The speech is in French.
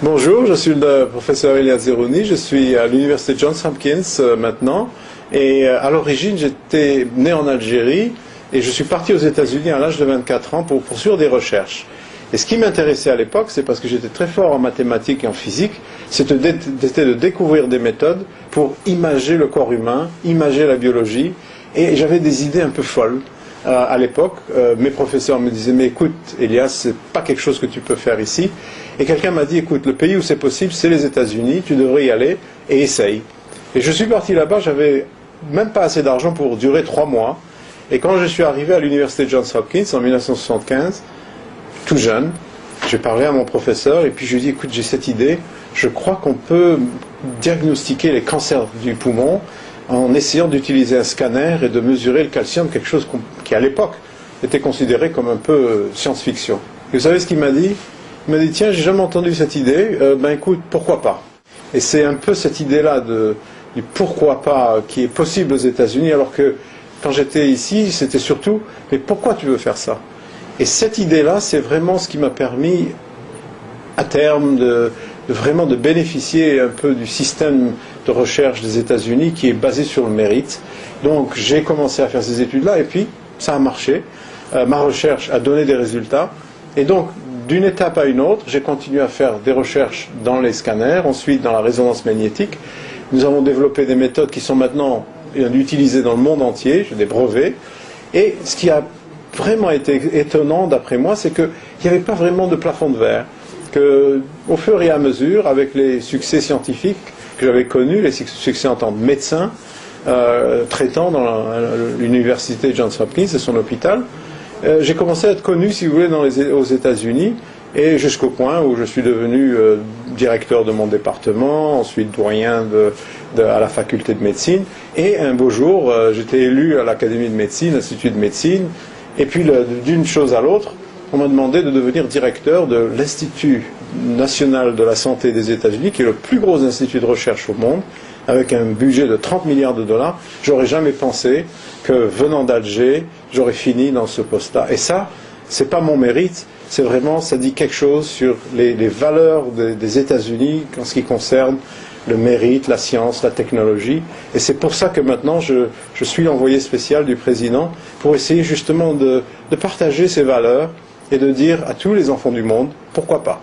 Bonjour, je suis le professeur Elias Zerouni, je suis à l'université Johns Hopkins maintenant et à l'origine j'étais né en Algérie et je suis parti aux États-Unis à l'âge de 24 ans pour poursuivre des recherches. Et ce qui m'intéressait à l'époque, c'est parce que j'étais très fort en mathématiques et en physique, c'était de découvrir des méthodes pour imager le corps humain, imager la biologie, et j'avais des idées un peu folles. À l'époque, mes professeurs me disaient, mais écoute, Elias, c'est pas quelque chose que tu peux faire ici. Et quelqu'un m'a dit, écoute, le pays où c'est possible, c'est les États-Unis, tu devrais y aller et essaye. Et je suis parti là-bas, j'avais même pas assez d'argent pour durer 3 mois. Et quand je suis arrivé à l'université Johns Hopkins en 1975, tout jeune, j'ai parlé à mon professeur et puis je lui ai dit, écoute, j'ai cette idée, je crois qu'on peut diagnostiquer les cancers du poumon en essayant d'utiliser un scanner et de mesurer le calcium, quelque chose qui à l'époque était considéré comme un peu science-fiction. Et vous savez ce qu'il m'a dit? Il m'a dit, tiens, j'ai jamais entendu cette idée, ben écoute, pourquoi pas? Et c'est un peu cette idée-là du pourquoi pas qui est possible aux États-Unis, alors que quand j'étais ici, c'était surtout, mais pourquoi tu veux faire ça? Et cette idée-là, c'est vraiment ce qui m'a permis, à terme, vraiment de bénéficier un peu du système de recherche des États-Unis qui est basé sur le mérite. Donc j'ai commencé à faire ces études-là et puis ça a marché. Ma recherche a donné des résultats. Et donc, d'une étape à une autre, j'ai continué à faire des recherches dans les scanners, ensuite dans la résonance magnétique. Nous avons développé des méthodes qui sont maintenant utilisées dans le monde entier, j'ai des brevets. Et ce qui a vraiment été étonnant, d'après moi, c'est qu'il n'y avait pas vraiment de plafond de verre. Qu'au fur et à mesure, avec les succès scientifiques que j'avais connus, les succès en tant que médecin, traitant dans l'université Johns Hopkins et son hôpital, j'ai commencé à être connu, si vous voulez, aux États-Unis, et jusqu'au point où je suis devenu directeur de mon département, ensuite doyen à la faculté de médecine, et un beau jour, j'étais élu à l'Académie de médecine, l'Institut de médecine, et puis d'une chose à l'autre, on m'a demandé de devenir directeur de l'Institut national de la santé des États-Unis, qui est le plus gros institut de recherche au monde, avec un budget de 30 milliards de dollars. J'aurais jamais pensé que, venant d'Alger, j'aurais fini dans ce poste-là. Et ça, c'est pas mon mérite, c'est vraiment, ça dit quelque chose sur les valeurs des États-Unis en ce qui concerne le mérite, la science, la technologie. Et c'est pour ça que maintenant, je suis l'envoyé spécial du président pour essayer justement de partager ces valeurs et de dire à tous les enfants du monde, pourquoi pas.